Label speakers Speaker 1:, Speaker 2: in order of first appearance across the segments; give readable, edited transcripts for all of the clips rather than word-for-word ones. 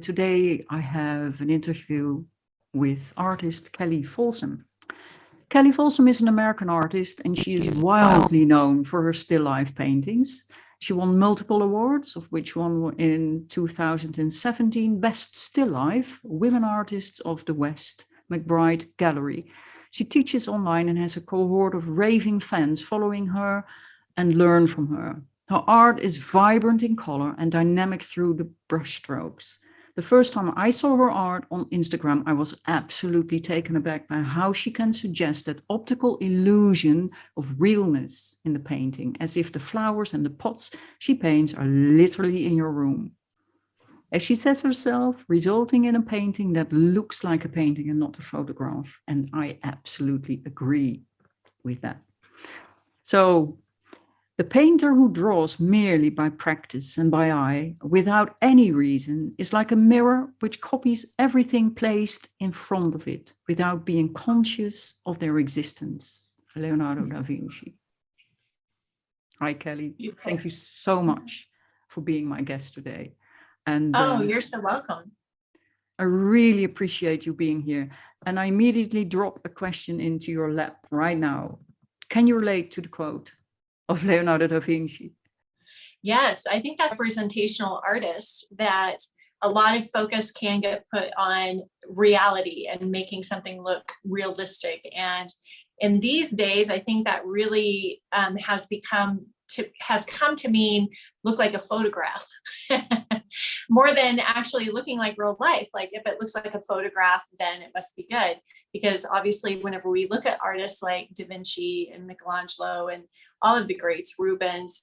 Speaker 1: and today I have an interview with artist Kelli Folsom. Kelli Folsom is an American artist, and she is wildly known for her still life paintings. She won multiple awards, of which one in 2017, Best Still Life, Women Artists of the West, McBride Gallery. She teaches online and has a cohort of raving fans following her and learn from her. Her art is vibrant in color and dynamic through the brushstrokes. The first time I saw her art on Instagram, I was absolutely taken aback by how she can suggest that optical illusion of realness in the painting, as if the flowers and the pots she paints are literally in your room. As she says herself, resulting in a painting that looks like a painting and not a photograph. And I absolutely agree with that. So, the painter who draws merely by practice and by eye, without any reason, is like a mirror which copies everything placed in front of it without being conscious of their existence. Leonardo da Vinci. Hi, Kelli. Thank you so much for being my guest today. And
Speaker 2: you're so welcome.
Speaker 1: I really appreciate you being here. And I immediately drop a question into your lap right now. Can you relate to the quote of Leonardo da Vinci?
Speaker 2: Yes, I think that's representational artists, that a lot of focus can get put on reality and making something look realistic. And in these days, I think that really has come to mean look like a photograph more than actually looking like real life. Like if it looks like a photograph, then it must be good. Because obviously, whenever we look at artists like Da Vinci and Michelangelo and all of the greats, Rubens,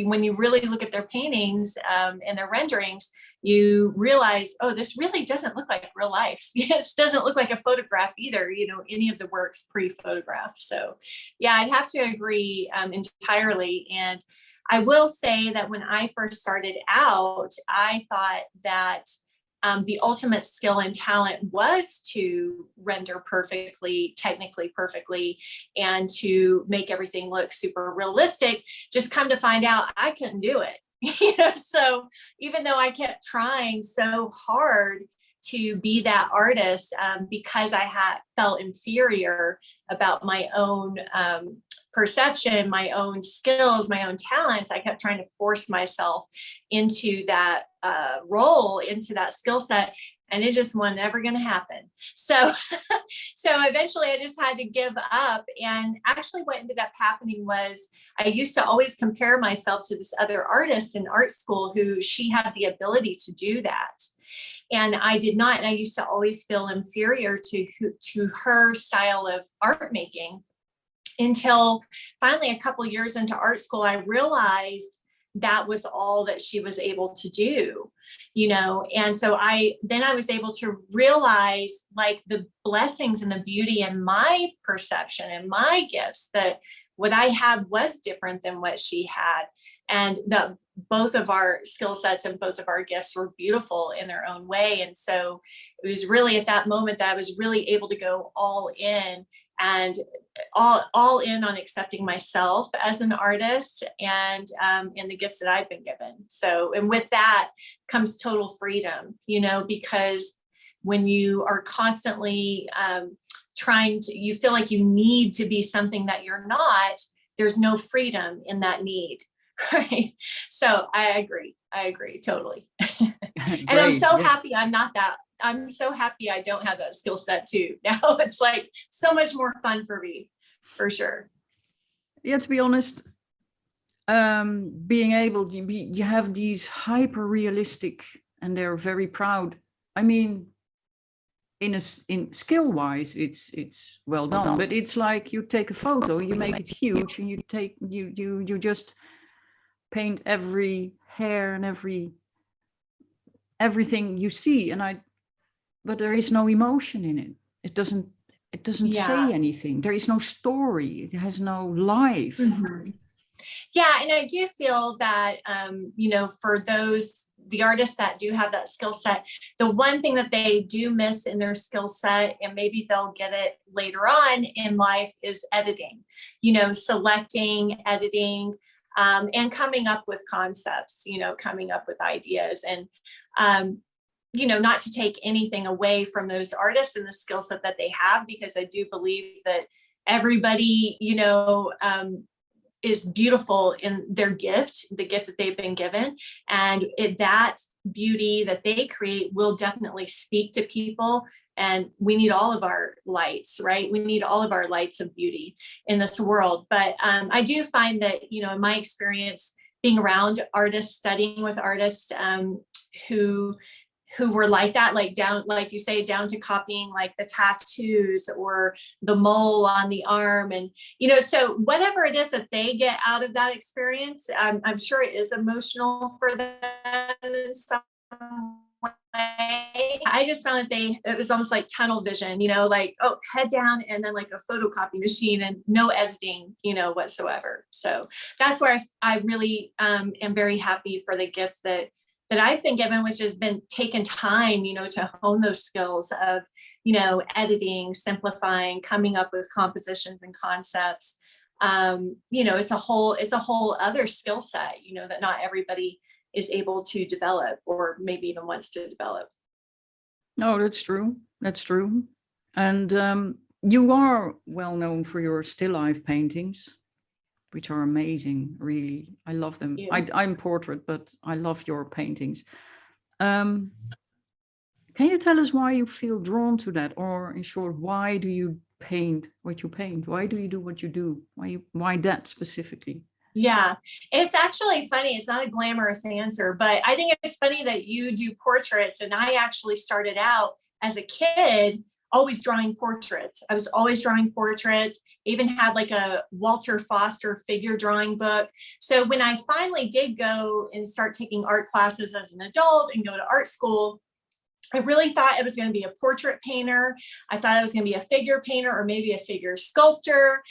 Speaker 2: when you really look at their paintings and their renderings, you realize, oh, this really doesn't look like real life. It doesn't look like a photograph either, any of the works pre-photographed. So yeah, I'd have to agree entirely. And I will say that when I first started out, I thought that the ultimate skill and talent was to render perfectly, technically perfectly, and to make everything look super realistic. Just come to find out I couldn't do it. So even though I kept trying so hard to be that artist, because I felt inferior about my own perception, my own skills, my own talents, I kept trying to force myself into that role, into that skill set, and it just was never going to happen. So eventually I just had to give up. And actually what ended up happening was I used to always compare myself to this other artist in art school who she had the ability to do that. And I did not. And I used to always feel inferior to her style of art making, until finally a couple of years into art school, I realized that was all that she was able to do, and so I was able to realize like the blessings and the beauty in my perception and my gifts, that what I had was different than what she had, and that both of our skill sets and both of our gifts were beautiful in their own way. And so it was really at that moment that I was really able to go all in, and all in on accepting myself as an artist and the gifts that I've been given. So, and with that comes total freedom, because when you are constantly you feel like you need to be something that you're not, there's no freedom in that need. Right. So I agree totally. And I'm so happy I'm not that. I'm so happy I don't have that skill set too. Now it's like so much more fun for me, for sure.
Speaker 1: Yeah, to be honest, being able you have these hyper realistic, and they're very proud. I mean, in skill wise, it's well done, but it's like you take a photo, you make it huge, and you just paint every hair and everything you see, but there is no emotion in it. It doesn't say anything. There is no story. It has no life.
Speaker 2: Mm-hmm. Yeah, and I do feel that for the artists that do have that skill set, the one thing that they do miss in their skill set, and maybe they'll get it later on in life, is editing. Selecting, editing, and coming up with concepts, coming up with ideas. And not to take anything away from those artists and the skill set that they have, because I do believe that everybody, is beautiful in their gift, the gift that they've been given. And that beauty that they create will definitely speak to people. And we need all of our lights, right? We need all of our lights of beauty in this world. But I do find that, in my experience, being around artists, studying with artists who were like that, like down, like you say, down to copying like the tattoos or the mole on the arm. And, so whatever it is that they get out of that experience, I'm sure it is emotional for them in some way. I just found that it was almost like tunnel vision, like, oh, head down and then like a photocopy machine and no editing, whatsoever. So that's where I really am very happy for the gifts that I've been given, which has been taken time, to hone those skills of, editing, simplifying, coming up with compositions and concepts. It's a whole other skill set, that not everybody is able to develop or maybe even wants to develop.
Speaker 1: No, that's true. That's true. And you are well known for your still life paintings, which are amazing, really. I love them. I'm portrait, but I love your paintings. Can you tell us why you feel drawn to that? Or in short, why do you paint what you paint? Why do you do what you do? Why that specifically?
Speaker 2: Yeah, it's actually funny. It's not a glamorous answer, but I think it's funny that you do portraits. And I actually started out as a kid always drawing portraits. I was always drawing portraits, even had like a Walter Foster figure drawing book. So when I finally did go and start taking art classes as an adult and go to art school, I really thought I was going to be a portrait painter. I thought I was going to be a figure painter or maybe a figure sculptor.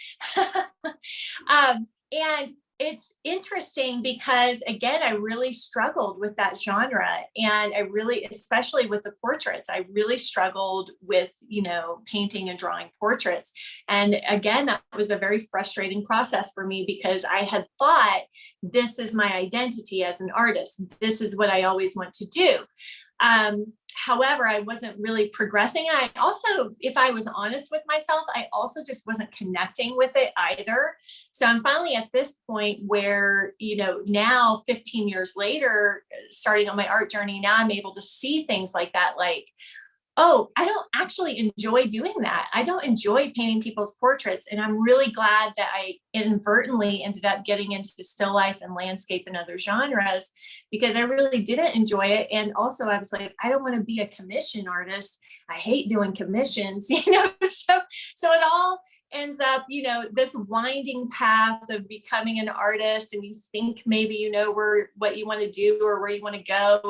Speaker 2: And it's interesting because, again, I really struggled with that genre. And I really, especially with the portraits, I really struggled with, painting and drawing portraits. And again, that was a very frustrating process for me because I had thought this is my identity as an artist. This is what I always want to do. However, I wasn't really progressing. And I also, if I was honest with myself, I also just wasn't connecting with it either. So I'm finally at this point where, now 15 years later, starting on my art journey, now I'm able to see things like that, like, oh, I don't actually enjoy doing that. I don't enjoy painting people's portraits. And I'm really glad that I inadvertently ended up getting into still life and landscape and other genres because I really didn't enjoy it. And also I was like, I don't want to be a commission artist. I hate doing commissions, so it all ends up, this winding path of becoming an artist, and you think maybe what you want to do or where you want to go,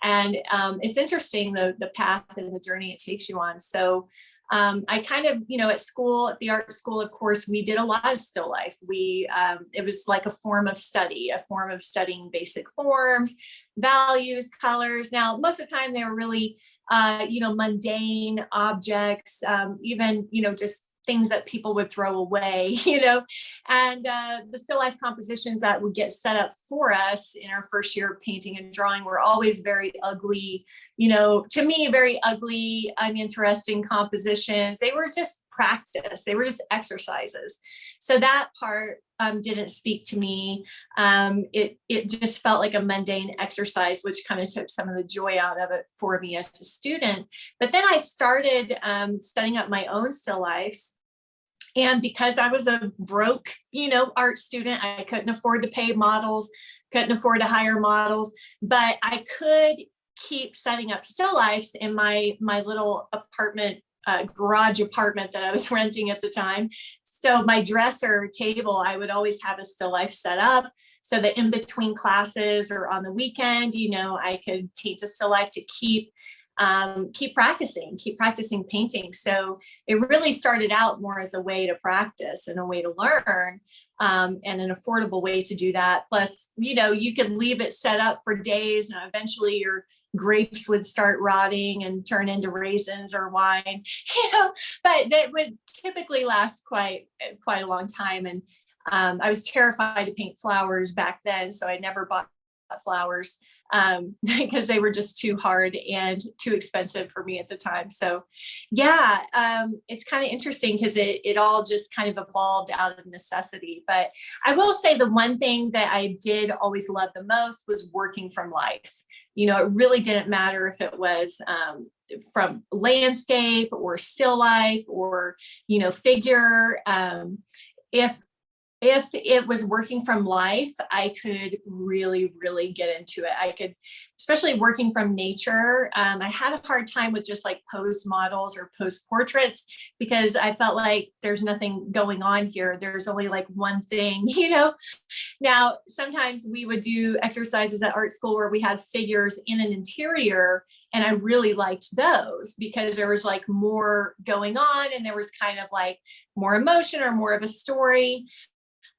Speaker 2: and it's interesting the path and the journey it takes you on. So I kind of, at the art school, of course, we did a lot of still life. It was like a form of studying basic forms, values, colors. Now, most of the time they were really, mundane objects, even, just things that people would throw away, and the still life compositions that would get set up for us in our first year of painting and drawing were always very ugly, to me, very ugly, uninteresting compositions. They were just practice. They were just exercises. So that part didn't speak to me. It just felt like a mundane exercise, which kind of took some of the joy out of it for me as a student. But then I started setting up my own still lifes. And because I was a broke, art student, I couldn't afford to pay models, couldn't afford to hire models, but I could keep setting up still lifes in my little apartment, garage apartment that I was renting at the time. So my dresser table, I would always have a still life set up so that in between classes or on the weekend, I could paint a still life to keep practicing painting. So it really started out more as a way to practice and a way to learn, and an affordable way to do that. Plus, you could leave it set up for days and eventually your grapes would start rotting and turn into raisins or wine, but that would typically last quite a long time. And I was terrified to paint flowers back then, so I never bought flowers because they were just too hard and too expensive for me at the time. So yeah, it's kind of interesting because it all just kind of evolved out of necessity. But I will say the one thing that I did always love the most was working from life. You know, it really didn't matter if it was from landscape or still life or, you know, figure. If it was working from life, I could really, really get into it. I could, especially working from nature. I had a hard time with just like posed models or posed portraits because I felt like there's nothing going on here. There's only like one thing, you know. Now, sometimes we would do exercises at art school where we had figures in an interior, and I really liked those because there was like more going on and there was kind of like more emotion or more of a story.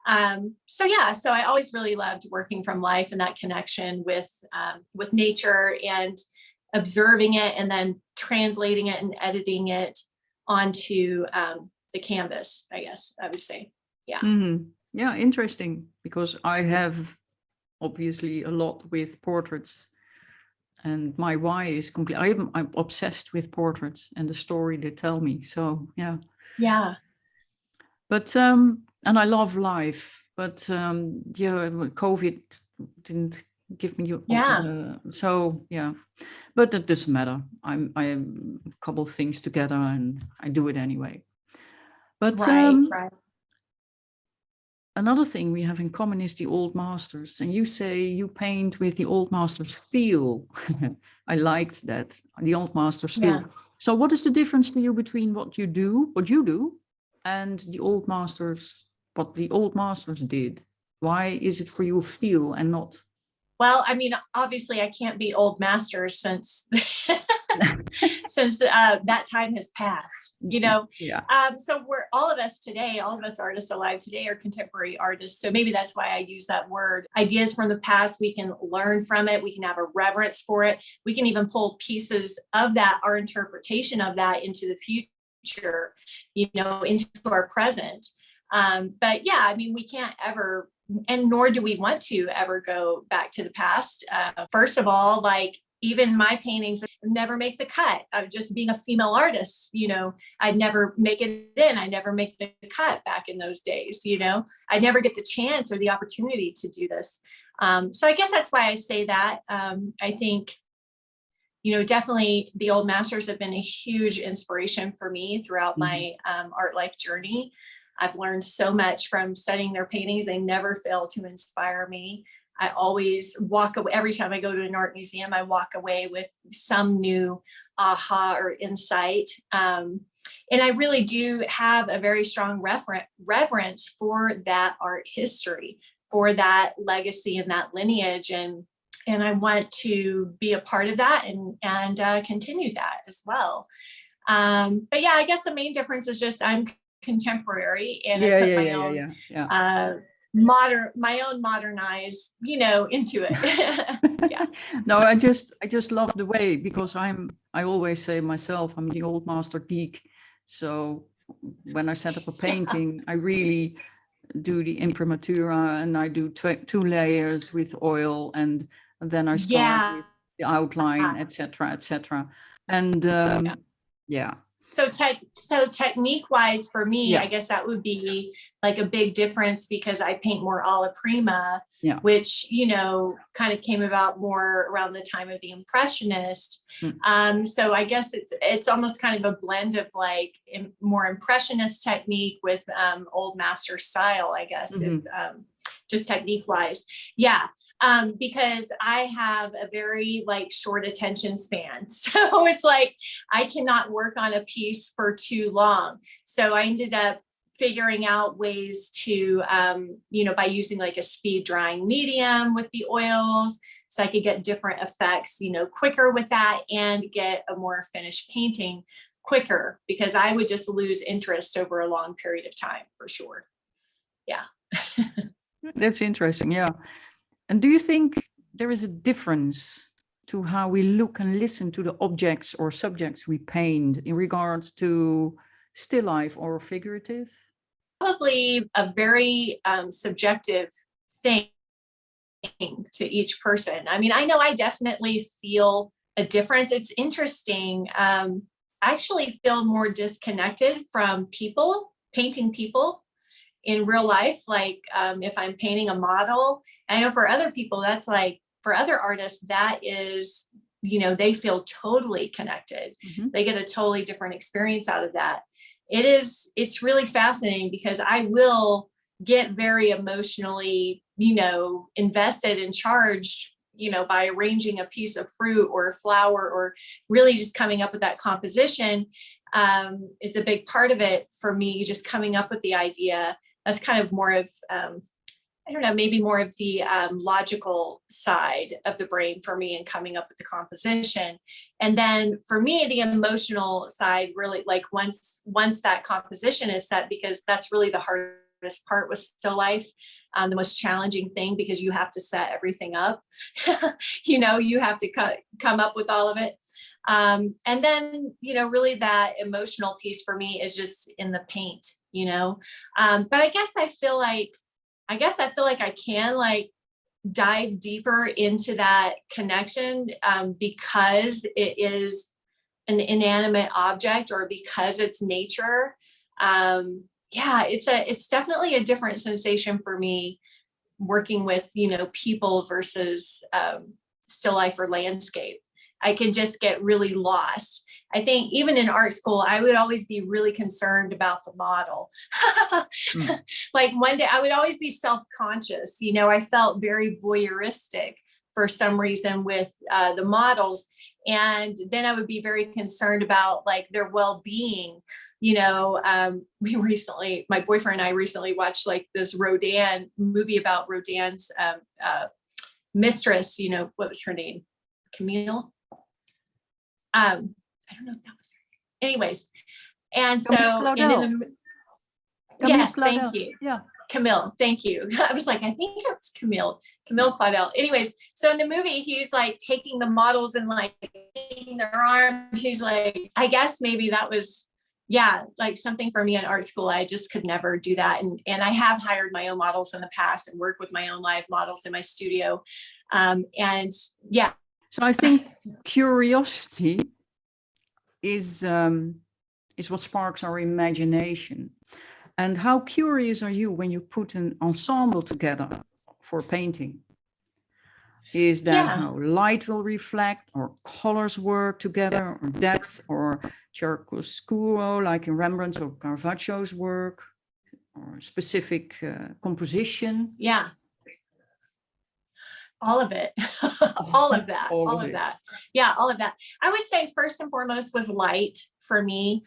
Speaker 2: So yeah, so I always really loved working from life and that connection with nature and observing it and then translating it and editing it onto the canvas, I guess I would say. Yeah.
Speaker 1: Mm-hmm. Yeah, interesting, because I have obviously a lot with portraits, and my why is complete. I'm obsessed with portraits and the story they tell me. So yeah.
Speaker 2: Yeah.
Speaker 1: But and I love life, but yeah, COVID didn't give me so yeah, but it doesn't matter. I have a couple of things together and I do it anyway. But
Speaker 2: Right.
Speaker 1: another thing we have in common is the old masters, and you say you paint with the old masters feel. I liked that, the old masters feel.
Speaker 2: Yeah.
Speaker 1: So what is the difference for you between what you do, and the old masters, what the old masters did? Why is it for you feel and not?
Speaker 2: Well, I mean, obviously I can't be old masters since that time has passed, you know.
Speaker 1: Yeah.
Speaker 2: So we're all of us artists alive today are contemporary artists. So maybe that's why I use that word. Ideas from the past, we can learn from it. We can have a reverence for it. We can even pull pieces of that, our interpretation of that, into the future, you know, into our present. But yeah, I mean, we can't ever, and nor do we want to ever go back to the past. First of all, like even my paintings never make the cut. Just being a female artist, you know, I'd never make it in. I never make the cut back in those days, you know, I never get the chance or the opportunity to do this. So I guess that's why I say that. I think, you know, definitely the old masters have been a huge inspiration for me throughout my art life journey. I've learned so much from studying their paintings. They never fail to inspire me. I always walk away, every time I go to an art museum, I walk away with some new aha or insight. And I really do have a very strong reverence for that art history, for that legacy and that lineage. And I want to be a part of that and continue that as well. But yeah, I guess the main difference is just I'm contemporary and I put my own my own modernized, you know, into it. Yeah.
Speaker 1: No, I just love the way, because I always say myself, I'm the old master geek. So when I set up a painting, I really do the imprimatura, and I do 2 layers with oil, and then I start with the outline, etc. And yeah.
Speaker 2: So technique wise for me, I guess that would be like a big difference, because I paint more alla prima, which, you know, kind of came about more around the time of the Impressionist. So I guess it's almost kind of a blend of like more Impressionist technique with old master style, I guess, if, just technique wise. Yeah. Because I have a very like short attention span. So it's like, I cannot work on a piece for too long. So I ended up figuring out ways to, you know, by using like a speed drying medium with the oils, so I could get different effects, you know, quicker with that and get a more finished painting quicker, because I would just lose interest over a long period of time for sure. Yeah.
Speaker 1: That's interesting. Yeah. And do you think there is a difference to how we look and listen to the objects or subjects we paint in regards to still life or figurative?
Speaker 2: Probably a very subjective thing to each person. I mean, I know I definitely feel a difference. It's interesting. I actually feel more disconnected from people, painting people in real life. Like if I'm painting a model, I know for other people, that's like, for other artists, that is, you know, they feel totally connected.
Speaker 1: Mm-hmm.
Speaker 2: They get a totally different experience out of that. It's really fascinating because I will get very emotionally, you know, invested and charged, you know, by arranging a piece of fruit or a flower, or really just coming up with that composition is a big part of it for me, just coming up with the idea. That's kind of more of, I don't know, maybe more of the logical side of the brain for me in coming up with the composition. And then for me, the emotional side, really, like once that composition is set, because that's really the hardest part with still life, the most challenging thing, because you have to set everything up. You know, you have to come up with all of it. And then, you know, really that emotional piece for me is just in the paint, you know. But I guess I feel like I can like dive deeper into that connection because it is an inanimate object, or because it's nature. Yeah, it's definitely a different sensation for me working with, you know, people versus still life or landscape. I can just get really lost. I think even in art school, I would always be really concerned about the model. Like one day I would always be self-conscious. You know, I felt very voyeuristic for some reason with the models. And then I would be very concerned about like their well-being. You know, my boyfriend and I recently watched like this Rodin movie about Rodin's mistress. You know, what was her name? Camille. I don't know if that was her. Anyways. And so, yes, thank you.
Speaker 1: Yeah.
Speaker 2: Camille, thank you. I was like, I think it's Camille Claudel. Anyways, so in the movie, he's like taking the models and like taking their arms. He's like, I guess maybe that was, yeah, like something for me in art school. I just could never do that. And I have hired my own models in the past and worked with my own live models in my studio. And yeah.
Speaker 1: So I think curiosity is what sparks our imagination. And how curious are you when you put an ensemble together for painting? Is that how light will reflect, or colors work together, or depth, or chiaroscuro, like in Rembrandt's or Caravaggio's work, or specific composition?
Speaker 2: Yeah. All of it. all of that. Yeah, all of that. I would say first and foremost was light for me.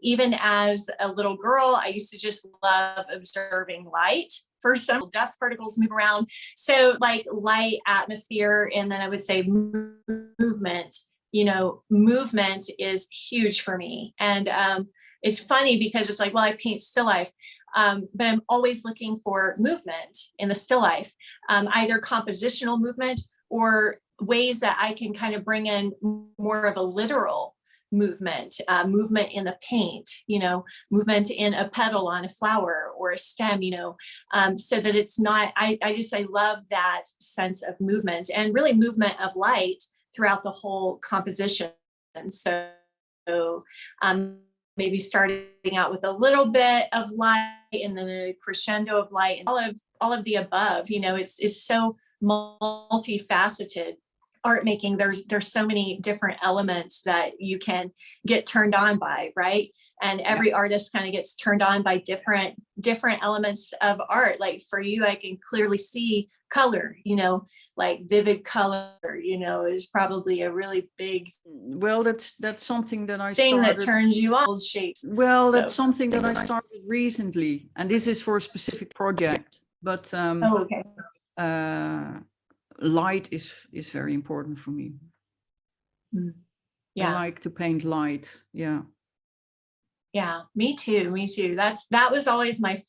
Speaker 2: Even as a little girl, I used to just love observing light. First, some dust particles move around. So like light, atmosphere, and then I would say movement. You know, movement is huge for me. And it's funny because it's like, well, I paint still life. But I'm always looking for movement in the still life, either compositional movement or ways that I can kind of bring in more of a literal movement, movement in the paint, you know, movement in a petal on a flower or a stem, you know, so that it's not, I love that sense of movement, and really movement of light throughout the whole composition. And so, maybe starting out with a little bit of light and then a crescendo of light, and all of the above. You know, it's so multifaceted. Art making, there's so many different elements that you can get turned on by, right? And every artist kind of gets turned on by different elements of art. Like for you, I can clearly see color, you know, like vivid color, you know, is probably a really big,
Speaker 1: well, that's something that I
Speaker 2: thing
Speaker 1: started,
Speaker 2: that turns you on. Shapes.
Speaker 1: Well, that's something that I started recently, and this is for a specific project. But
Speaker 2: okay.
Speaker 1: Light is very important for me.
Speaker 2: Yeah,
Speaker 1: I like to paint light. Yeah,
Speaker 2: me too. That was always my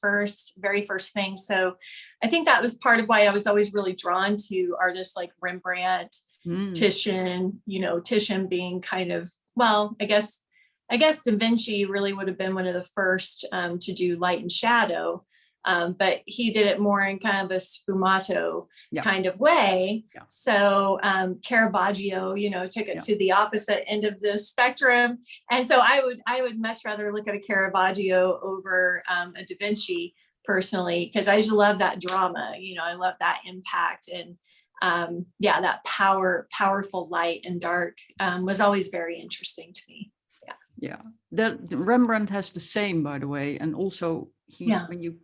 Speaker 2: very first thing. So I think that was part of why I was always really drawn to artists like Rembrandt, Titian, you know, Titian being kind of, well, I guess Da Vinci really would have been one of the first to do light and shadow. but he did it more in kind of a sfumato
Speaker 1: Yeah.
Speaker 2: kind of way.
Speaker 1: Yeah.
Speaker 2: So Caravaggio, took it to the opposite end of the spectrum. And so I would much rather look at a Caravaggio over a Da Vinci personally, because I just love that drama. I love that impact, and that powerful light and dark was always very interesting to me.
Speaker 1: Yeah, that Rembrandt has the same, by the way, and also when you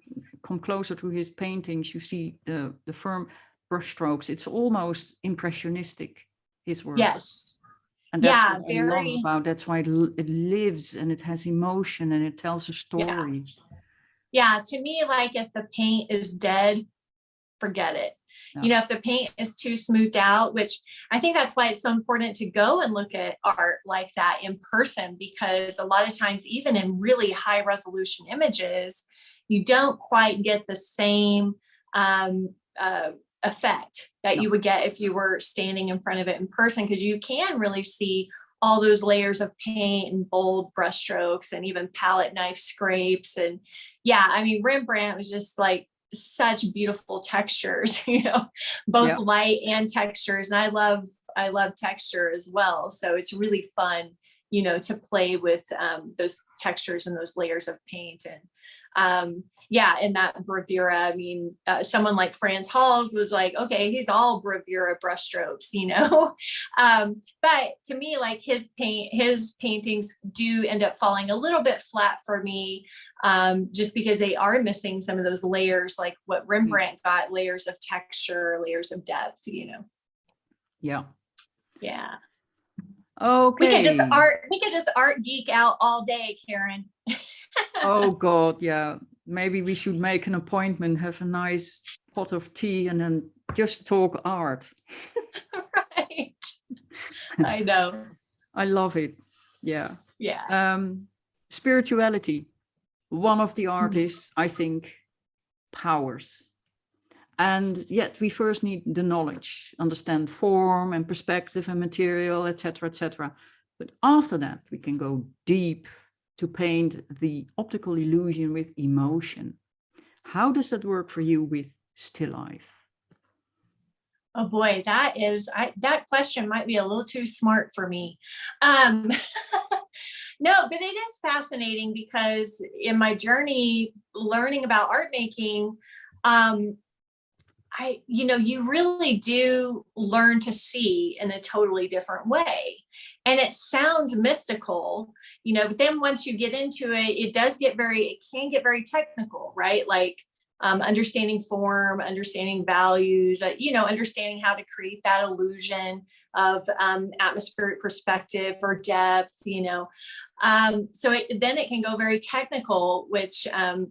Speaker 1: come closer to his paintings, you see the firm brushstrokes. It's almost impressionistic, his work.
Speaker 2: Yes.
Speaker 1: And that's what I love about. That's why it lives and it has emotion and it tells a story.
Speaker 2: Yeah, to me, like if the paint is dead, forget it. If the paint is too smoothed out, which I think that's why it's so important to go and look at art like that in person, because a lot of times, even in really high resolution images, you don't quite get the same effect that you would get if you were standing in front of it in person, because you can really see all those layers of paint and bold brushstrokes and even palette knife scrapes. And Rembrandt was just like such beautiful textures, both light and textures. And I love texture as well. So it's really fun, to play with those textures and those layers of paint. And in that bravura, someone like Franz Hals was like, okay, he's all bravura brushstrokes, but to me, like his paintings do end up falling a little bit flat for me, just because they are missing some of those layers, like what Rembrandt got, layers of texture, layers of depth,
Speaker 1: Yeah.
Speaker 2: Okay. We could just art geek out all day, Karin.
Speaker 1: Oh God, yeah. Maybe we should make an appointment, have a nice pot of tea, and then just talk art.
Speaker 2: Right. I know.
Speaker 1: I love it. Yeah.
Speaker 2: Yeah.
Speaker 1: Spirituality. One of the artists, I think, powers. And yet we first need the knowledge, understand form and perspective and material, etc., etc. But after that, we can go deep to paint the optical illusion with emotion. How does that work for you with still life?
Speaker 2: Oh boy, that question might be a little too smart for me. No, but it is fascinating, because in my journey learning about art making, you really do learn to see in a totally different way. And it sounds mystical, but then once you get into it, it can get very technical, right? Like understanding form, understanding values, understanding how to create that illusion of atmospheric perspective or depth, so then it can go very technical, which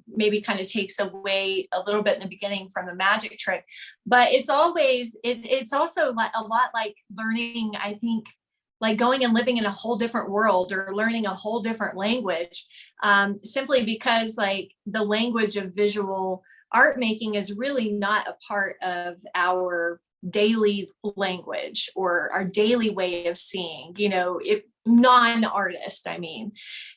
Speaker 2: maybe kind of takes away a little bit in the beginning from a magic trick. But it's also a lot like learning, I think, like going and living in a whole different world or learning a whole different language, simply because like the language of visual art making is really not a part of our daily language or our daily way of seeing, non-artists,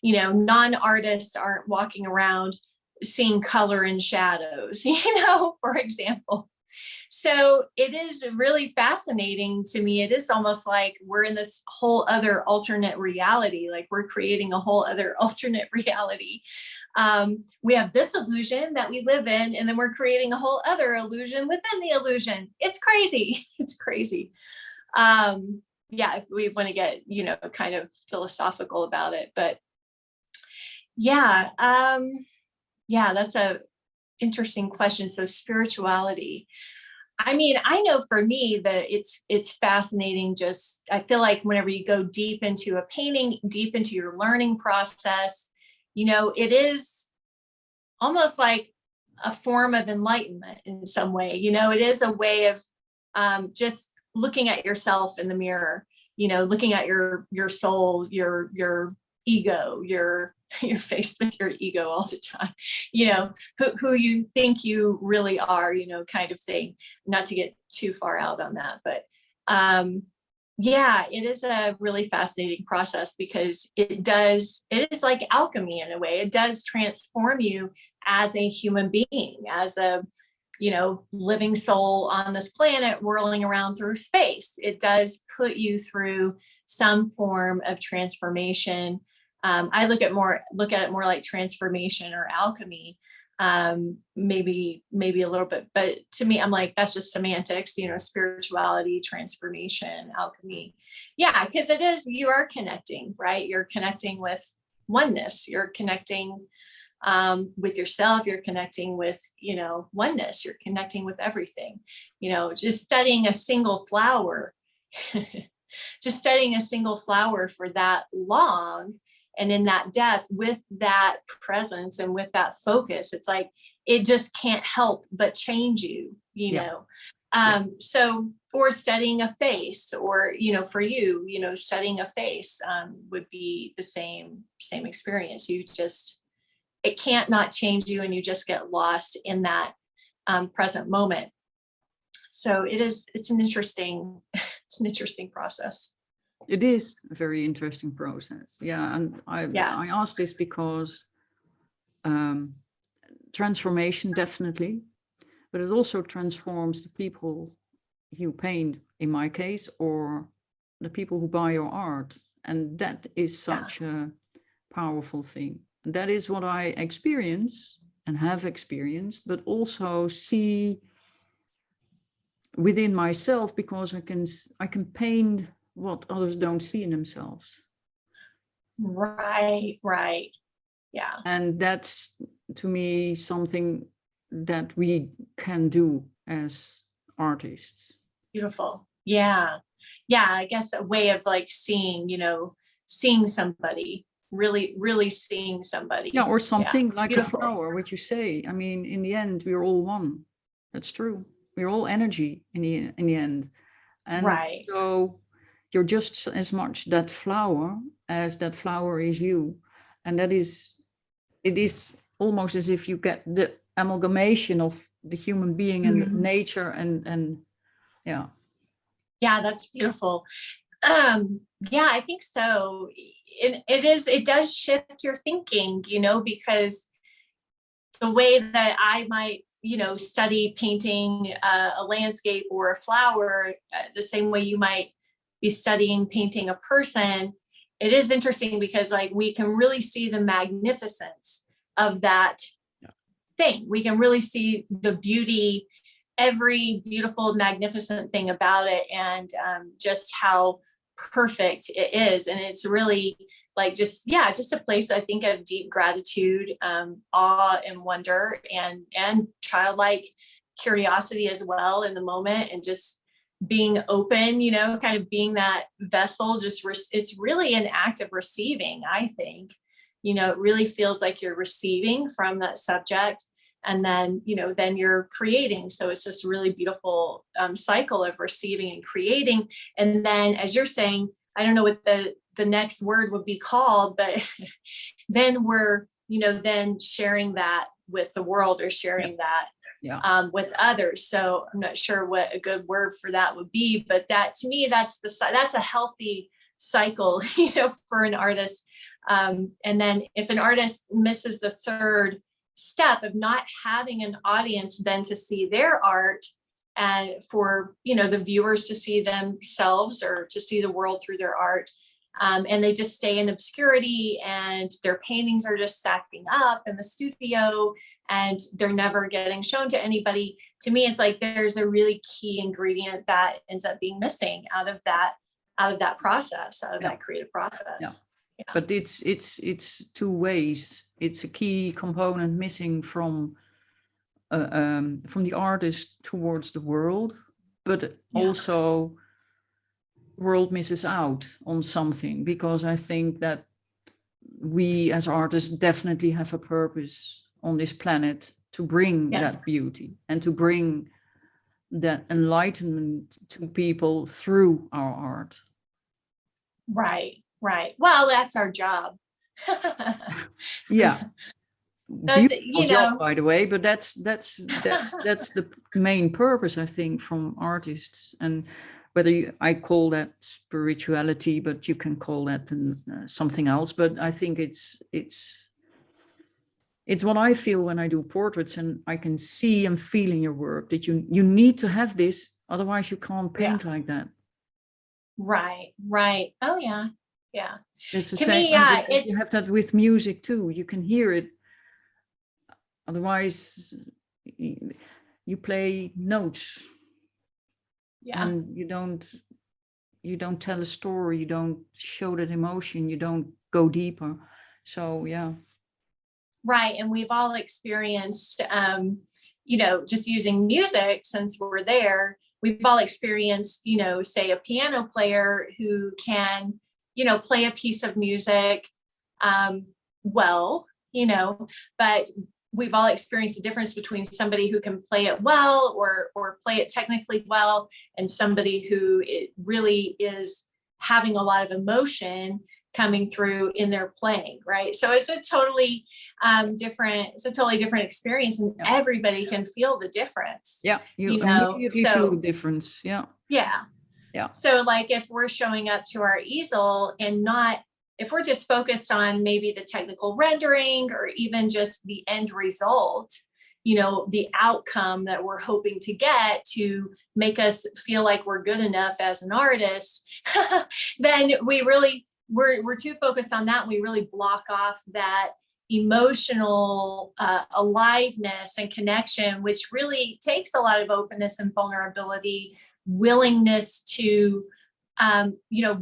Speaker 2: non-artists aren't walking around seeing color and shadows, for example. So it is really fascinating to me. It is almost like we're in this whole other alternate reality, like we're creating a whole other alternate reality. We have this illusion that we live in, and then we're creating a whole other illusion within the illusion. It's crazy. It's crazy. If we want to get, kind of philosophical about it, but that's a interesting question. So spirituality, I know for me that it's fascinating. Just, I feel like whenever you go deep into a painting, deep into your learning process, it is almost like a form of enlightenment in some way. It is a way of just looking at yourself in the mirror, looking at your soul, your ego, you're faced with your ego all the time, who you think you really are, kind of thing. Not to get too far out on that, but Yeah, it is a really fascinating process because it is like alchemy in a way. It does transform you as a human being, as a, living soul on this planet whirling around through space. It does put you through some form of transformation. I look at it more like transformation or alchemy. Maybe a little bit, but to me, I'm like, that's just semantics, spirituality, transformation, alchemy. Yeah, because you are connecting, right? You're connecting with oneness. You're connecting with yourself. You're connecting with, oneness. You're connecting with everything. Just studying a single flower, just studying a single flower for that long and in that depth with that presence and with that focus, it's like it just can't help but change you, So, or studying a face, or for you, studying a face would be the same experience. It can't not change you, and you just get lost in that present moment. So it's an interesting process.
Speaker 1: It is a very interesting process. Yeah. And I ask this because transformation, definitely, but it also transforms the people you paint, in my case, or the people who buy your art. And that is such a powerful thing. And that is what I experience and have experienced, but also see within myself, because I can paint what others don't see in themselves.
Speaker 2: Right. Yeah.
Speaker 1: And that's, to me, something that we can do as artists.
Speaker 2: Beautiful. Yeah. I guess a way of like seeing somebody, really seeing somebody.
Speaker 1: Yeah, or something like
Speaker 2: Beautiful.
Speaker 1: A flower, what you say. I mean, in the end, we're all one. That's true. We're all energy in the end. And
Speaker 2: right.
Speaker 1: So you're just as much that flower as that flower is you. And it is almost as if you get the amalgamation of the human being and nature and yeah.
Speaker 2: Yeah, that's beautiful. I think so. It does shift your thinking, because the way that I might, study painting a landscape or a flower, the same way you might be studying painting a person. It is interesting because like we can really see the magnificence of that thing. We can really see the beauty, every beautiful, magnificent thing about it, and just how perfect it is. And it's really like just a place, I think, of deep gratitude, awe and wonder, and childlike curiosity as well in the moment, and just being open, kind of being that vessel. It's really an act of receiving, I think. It really feels like you're receiving from that subject, and then then you're creating. So it's this really beautiful cycle of receiving and creating. And then, as you're saying, I don't know what the next word would be called, but then we're then sharing that with the world, or sharing that with others. So I'm not sure what a good word for that would be, but that, to me, that's a healthy cycle for an artist. And then if an artist misses the third step of not having an audience then to see their art, and for the viewers to see themselves or to see the world through their art, and they just stay in obscurity, and their paintings are just stacking up in the studio and they're never getting shown to anybody, to me it's like there's a really key ingredient that ends up being missing out of that process, out of that creative process.
Speaker 1: But it's two ways. It's a key component missing from the artist towards the world, but also world misses out on something, because I think that we as artists definitely have a purpose on this planet to bring that beauty and to bring that enlightenment to people through our art.
Speaker 2: Right. Well, that's our job.
Speaker 1: Yeah. Beautiful job, by the way, but that's the main purpose, I think, from artists. And I call that spirituality, but you can call that something else. But I think it's what I feel when I do portraits, and I can see and feel in your work that you need to have this, otherwise you can't paint like that.
Speaker 2: Right. Oh yeah.
Speaker 1: It's the
Speaker 2: To
Speaker 1: same.
Speaker 2: me, yeah,
Speaker 1: You have that with music too. You can hear it. Otherwise, you play notes, and you don't tell a story. You don't show that emotion. You don't go deeper. So yeah.
Speaker 2: Right. And we've all experienced, just using music, since we're there, we've all experienced, say a piano player who can, play a piece of music well, but we've all experienced the difference between somebody who can play it well or play it technically well, and somebody who it really is having a lot of emotion coming through in their playing, right? So it's a totally different experience, and everybody can feel the difference.
Speaker 1: Yeah, you immediately feel the difference. Yeah.
Speaker 2: So like if we're showing up to our easel and if we're just focused on maybe the technical rendering or even just the end result, the outcome that we're hoping to get to make us feel like we're good enough as an artist, then we're too focused on that. And we really block off that emotional aliveness and connection, which really takes a lot of openness and vulnerability, willingness to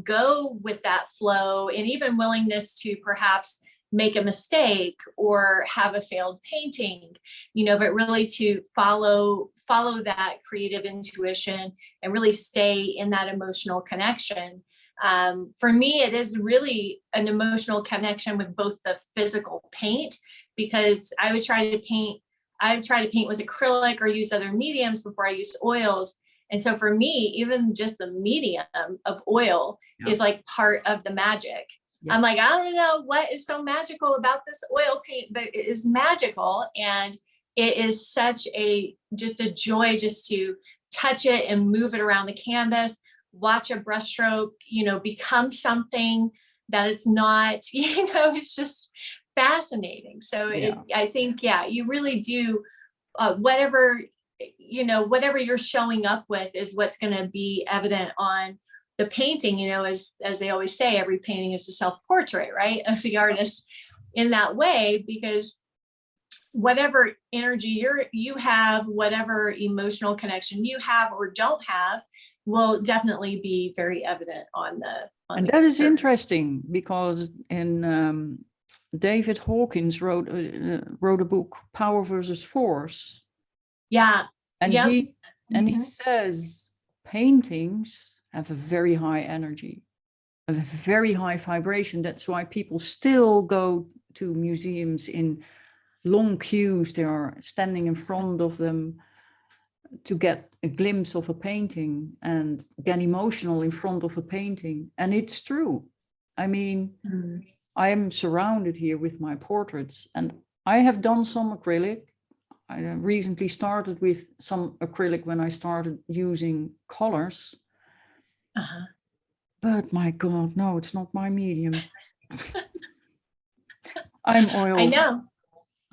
Speaker 2: go with that flow, and even willingness to perhaps make a mistake or have a failed painting, but really to follow that creative intuition and really stay in that emotional connection. For me, it is really an emotional connection with both the physical paint, because I would try to paint with acrylic or use other mediums before I used oils. And so for me, even just the medium of oil is like part of the magic. Yeah. I'm like, I don't know what is so magical about this oil paint, but it is magical. And it is such just a joy just to touch it and move it around the canvas, watch a brushstroke, become something that it's not, it's just fascinating. So I think, you really do whatever you're showing up with is what's going to be evident on the painting. As they always say, every painting is the self-portrait, right, of the artist in that way, because whatever energy you have, whatever emotional connection you have or don't have, will definitely be very evident on the.
Speaker 1: And that is interesting, because in David Hawkins wrote a book, Power versus Force.
Speaker 2: Yeah.
Speaker 1: And he says paintings have a very high energy, a very high vibration. That's why people still go to museums in long queues. They are standing in front of them to get a glimpse of a painting and get emotional in front of a painting. And it's true. I mean, I am surrounded here with my portraits, and I have done some acrylic. I recently started with some acrylic when I started using colors. But my God, no, it's not my medium. I'm oil.
Speaker 2: I know.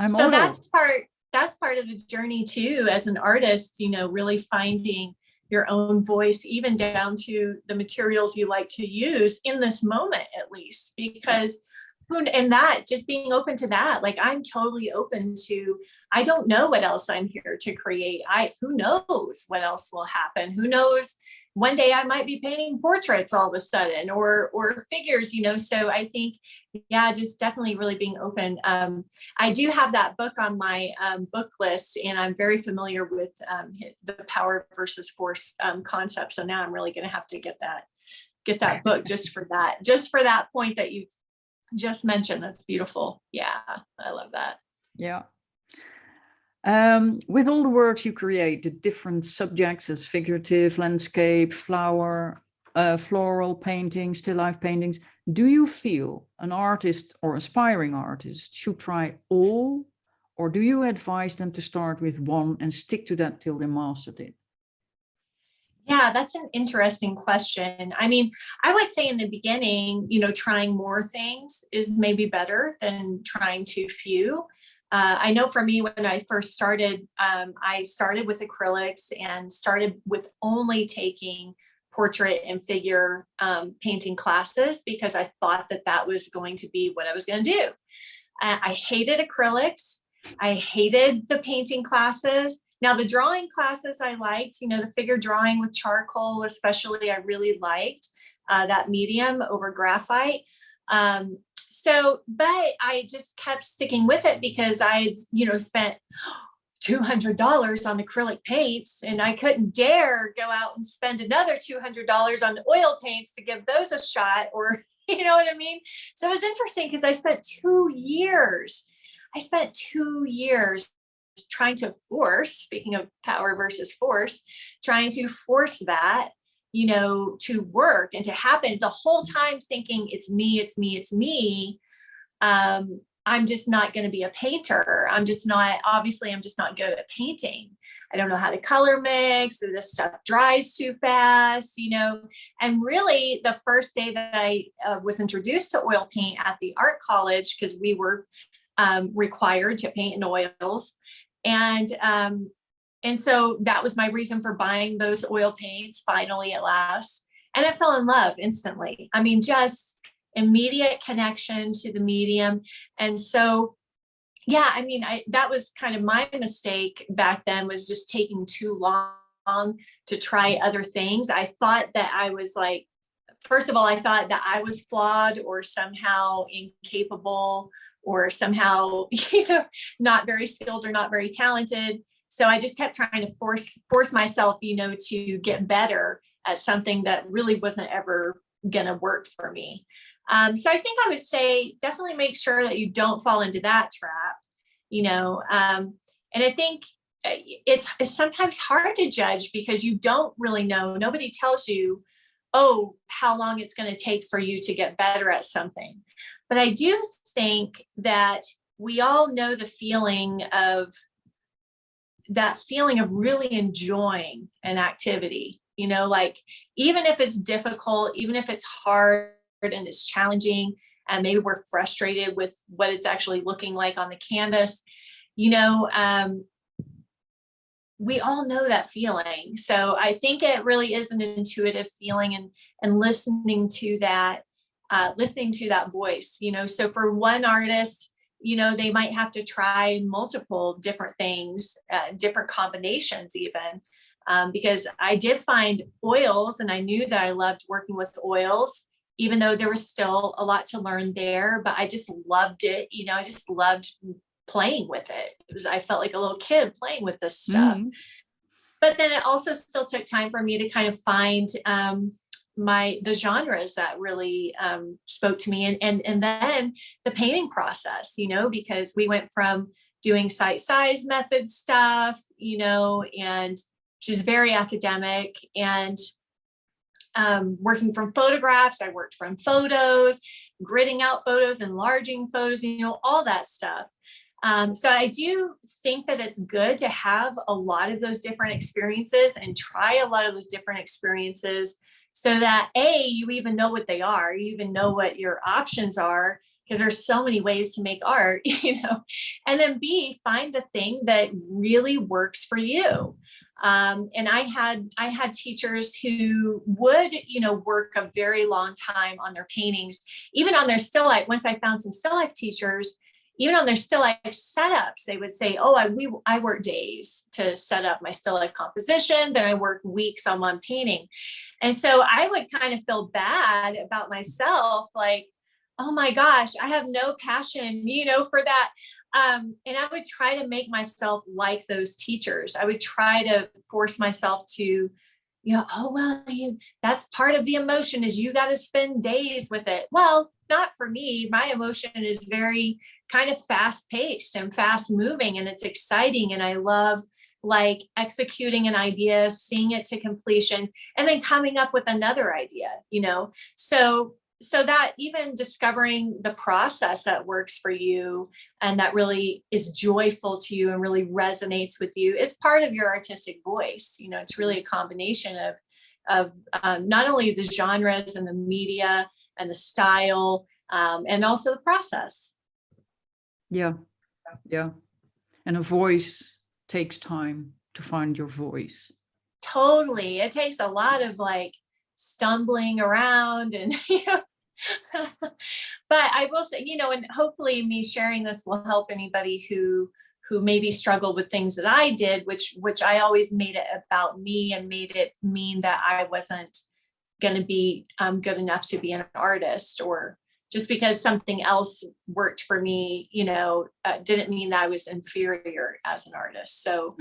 Speaker 2: So
Speaker 1: oil.
Speaker 2: that's part of the journey too, as an artist, really finding your own voice, even down to the materials you like to use in this moment, at least, because and that, just being open to that, like I'm totally open to, I don't know what else I'm here to create. Who knows what else will happen? Who knows? One day I might be painting portraits all of a sudden, or figures, so I think, just definitely really being open. I do have that book on my book list, and I'm very familiar with the power versus force concept. So now I'm really going to have to get that book just for that point that you just mentioned. That's beautiful. Yeah, I love that.
Speaker 1: Yeah. With all the works you create, the different subjects as figurative, landscape, flower, floral paintings, still life paintings, do you feel an artist or aspiring artist should try all, or do you advise them to start with one and stick to that till they mastered it?
Speaker 2: Yeah, Yeah, that's an interesting question. I mean, I would say in the beginning, trying more things is maybe better than trying too few. I know for me, when I first started, I started with acrylics and started with only taking portrait and figure painting classes because I thought that that was going to be what I was going to do. I hated acrylics. I hated the painting classes. Now, the drawing classes I liked, the figure drawing with charcoal, especially, I really liked that medium over graphite. But I just kept sticking with it because I'd, spent $200 on acrylic paints and I couldn't dare go out and spend another $200 on oil paints to give those a shot, or, you know what I mean? So it was interesting because I spent 2 years trying to force, speaking of power versus force, trying to force that, to work and to happen, the whole time thinking it's me, it's me, it's me. I'm just not going to be a painter. I'm just not good at painting. I don't know how to color mix. This stuff dries too fast, and really the first day that I was introduced to oil paint at the art college, because we were required to paint in oils. And so that was my reason for buying those oil paints finally at last. And I fell in love instantly. I mean, just immediate connection to the medium. And so, yeah, I mean, that was kind of my mistake back then, was just taking too long to try other things. I thought that I was like, first of all, I thought that I was flawed or somehow incapable or somehow, not very skilled or not very talented. So I just kept trying to force myself, to get better at something that really wasn't ever going to work for me. So I think I would say definitely make sure that you don't fall into that trap, and I think it's sometimes hard to judge because you don't really know. Nobody tells you, how long it's going to take for you to get better at something. But I do think that we all know the feeling of really enjoying an activity, like even if it's difficult, even if it's hard and it's challenging, and maybe we're frustrated with what it's actually looking like on the canvas, we all know that feeling. So I think it really is an intuitive feeling, and listening to that voice, so for one artist, they might have to try multiple different things, different combinations even, because I did find oils and I knew that I loved working with oils, even though there was still a lot to learn there, but I just loved it. I just loved playing with it. I felt like a little kid playing with this stuff. Mm-hmm. But then it also still took time for me to kind of find the genres that really spoke to me, and then the painting process, because we went from doing site size method stuff, and which is very academic, and working from photographs. I worked from photos, gridding out photos, enlarging photos, all that stuff. So I do think that it's good to have a lot of those different experiences and try a lot of those different experiences, so that you even know what they are, you even know what your options are, because there's so many ways to make art, and then B, find the thing that really works for you. And I had teachers who would, work a very long time on their paintings, even on their still life. Once I found some still life teachers, even on their still life setups, they would say, I work days to set up my still life composition. Then I work weeks on one painting. And so I would kind of feel bad about myself, like, oh my gosh, I have no passion, for that. And I would try to make myself like those teachers. I would try to force myself to, that's part of the emotion, is you got to spend days with it. Well, not for me. My emotion is very kind of fast paced and fast moving, and it's exciting. And I love like executing an idea, seeing it to completion, and then coming up with another idea, so that even discovering the process that works for you and that really is joyful to you and really resonates with you is part of your artistic voice. It's really a combination not only the genres and the media and the style, and also the process.
Speaker 1: Yeah. And a voice takes time to find your voice.
Speaker 2: Totally. It takes a lot of like stumbling around and, but I will say, and hopefully me sharing this will help anybody who maybe struggled with things that I did, which I always made it about me and made it mean that I wasn't going to be good enough to be an artist, or just because something else worked for me, didn't mean that I was inferior as an artist. So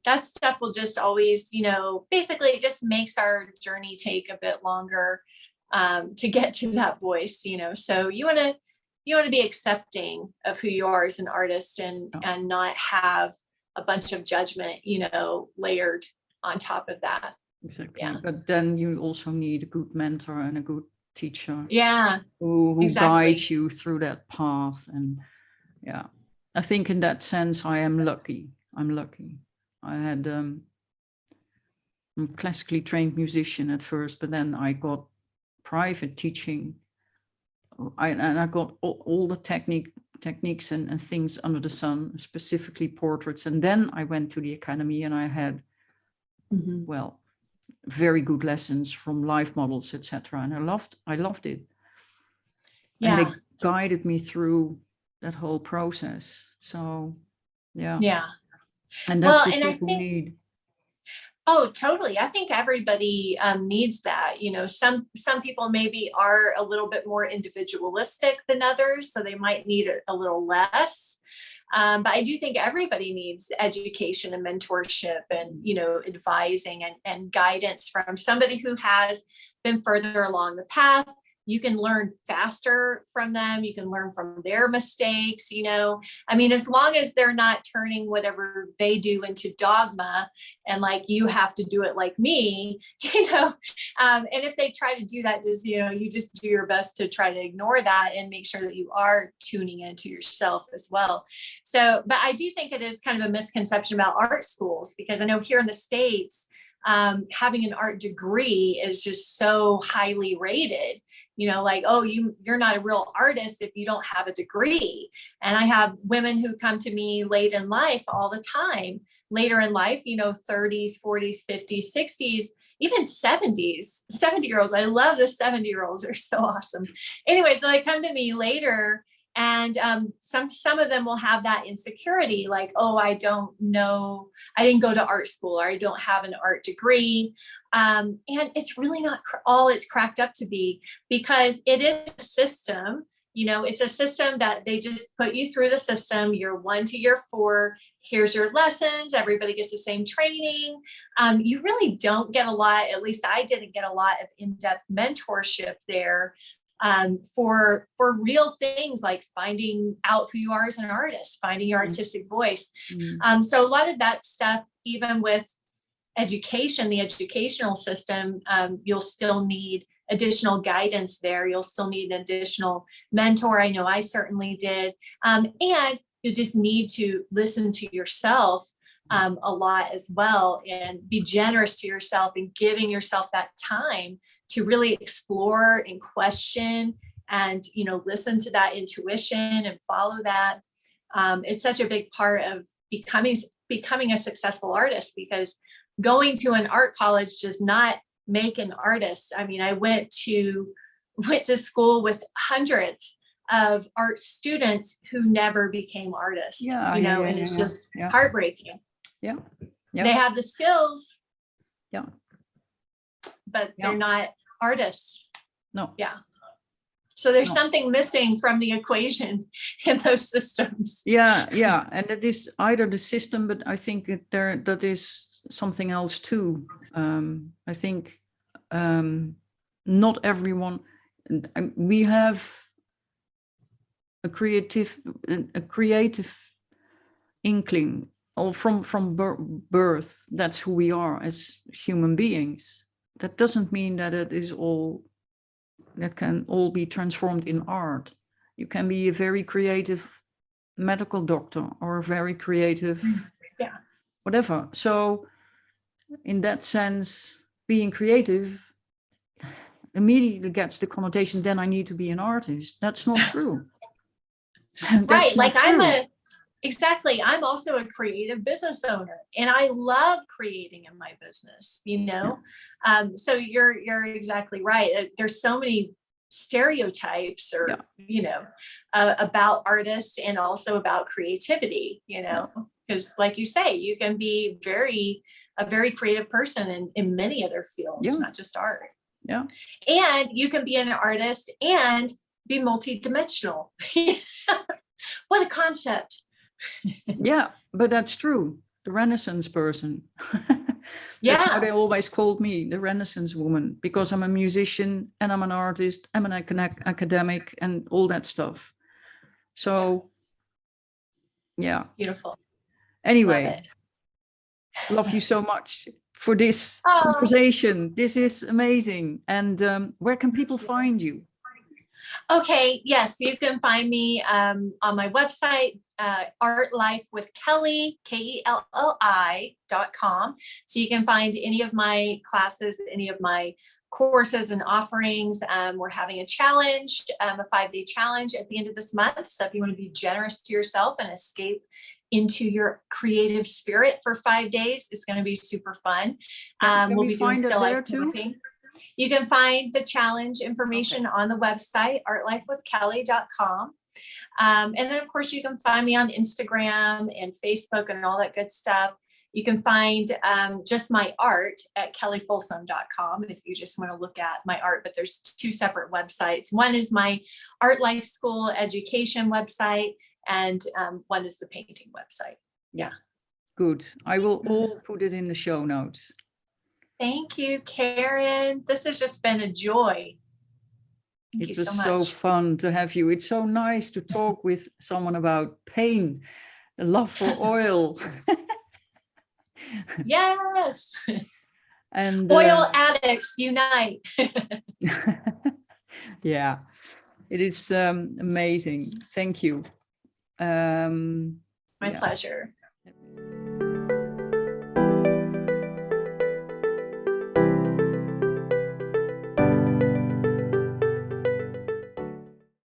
Speaker 2: that stuff will just always, basically it just makes our journey take a bit longer to get to that voice, so you want to be accepting of who you are as an artist and not have a bunch of judgment, layered on top of that.
Speaker 1: Exactly. Yeah. But then you also need a good mentor and a good teacher.
Speaker 2: Yeah.
Speaker 1: Who guides you through that path. And yeah, I think in that sense, I am lucky. I'm lucky. I had I'm a classically trained musician at first, but then I got private teaching. I got all the techniques and things under the sun, specifically portraits. And then I went to the academy and I had, very good lessons from live models, etc. And I loved it. Yeah. And they guided me through that whole process. So, yeah.
Speaker 2: Yeah.
Speaker 1: And that's what people need.
Speaker 2: Oh, totally. I think everybody needs that. Some people maybe are a little bit more individualistic than others, so they might need a little less. But I do think everybody needs education and mentorship and, advising and guidance from somebody who has been further along the path. You can learn faster from them. You can learn from their mistakes, as long as they're not turning whatever they do into dogma and like, you have to do it like me, and if they try to do that, just, you just do your best to try to ignore that and make sure that you are tuning into yourself as well. So, but I do think it is kind of a misconception about art schools, because I know here in the States, having an art degree is just so highly rated, like, oh, you're not a real artist if you don't have a degree. And I have women who come to me late in life all the time, later in life, 30s, 40s, 50s, 60s, even 70s, 70-year-olds. I love the 70-year-olds. They're so awesome. Anyway, so they come to me later. And some of them will have that insecurity, like, oh, I don't know, I didn't go to art school, or I don't have an art degree. And it's really not all it's cracked up to be, because it is a system. It's a system that they just put you through the system, year 1 to year 4. Here's your lessons. Everybody gets the same training. You really don't get a lot, at least I didn't get a lot of in-depth mentorship there. For real things like finding out who you are as an artist, finding your artistic voice. So a lot of that stuff, even with education, the educational system, you'll still need additional guidance there. You'll still need an additional mentor. I know I certainly did. And you just need to listen to yourself a lot as well, and be generous to yourself and giving yourself that time to really explore and question and, listen to that intuition and follow that. It's such a big part of becoming a successful artist, because going to an art college does not make an artist. I mean, I went to school with hundreds of art students who never became artists, and it's just heartbreaking. Yeah. They have the skills. Yeah. But they're not artists. No. Yeah. So there's something missing from the equation in those systems.
Speaker 1: Yeah. And that is either the system, but I think that is something else too. I think not everyone, we have a creative inkling. Or from birth, that's who we are as human beings. That doesn't mean that that can all be transformed in art. You can be a very creative medical doctor or a very creative whatever. So in that sense, being creative immediately gets the connotation, then I need to be an artist. That's not true.
Speaker 2: Right. Like exactly. I'm also a creative business owner, and I love creating in my business, you know?
Speaker 1: Yeah.
Speaker 2: So you're exactly right. There's so many stereotypes or, you know, about artists and also about creativity, you know, because like you say, you can be a very creative person in many other fields, not just art.
Speaker 1: Yeah.
Speaker 2: And you can be an artist and be multidimensional. What a concept.
Speaker 1: Yeah, but that's true. The Renaissance person. That's how they always called me, the Renaissance woman, because I'm a musician and I'm an artist, I'm an academic and all that stuff. So, yeah.
Speaker 2: Beautiful.
Speaker 1: Anyway, love you so much for this conversation. This is amazing. And where can people find you?
Speaker 2: Okay, yes, you can find me on my website, Art Life with Kelli, KELLI.com. So you can find any of my classes, any of my courses and offerings. We're having a challenge, a 5-day challenge at the end of this month. So if you want to be generous to yourself and escape into your creative spirit for 5 days, it's going to be super fun. We'll be doing still life painting. You can find the challenge information on the website, artlifewithkelli.com. And then, of course, you can find me on Instagram and Facebook and all that good stuff. You can find just my art at kellifolsom.com if you just want to look at my art. But there's 2 separate websites. One is my Art Life School education website, and one is the painting website. Yeah.
Speaker 1: Good. I will all put it in the show notes.
Speaker 2: Thank you, Karin. This has just been a joy. Thank you so much.
Speaker 1: It was so fun to have you. It's so nice to talk with someone about pain, the love for oil.
Speaker 2: Yes.
Speaker 1: And
Speaker 2: oil addicts unite.
Speaker 1: Yeah, it is amazing. Thank you.
Speaker 2: My pleasure.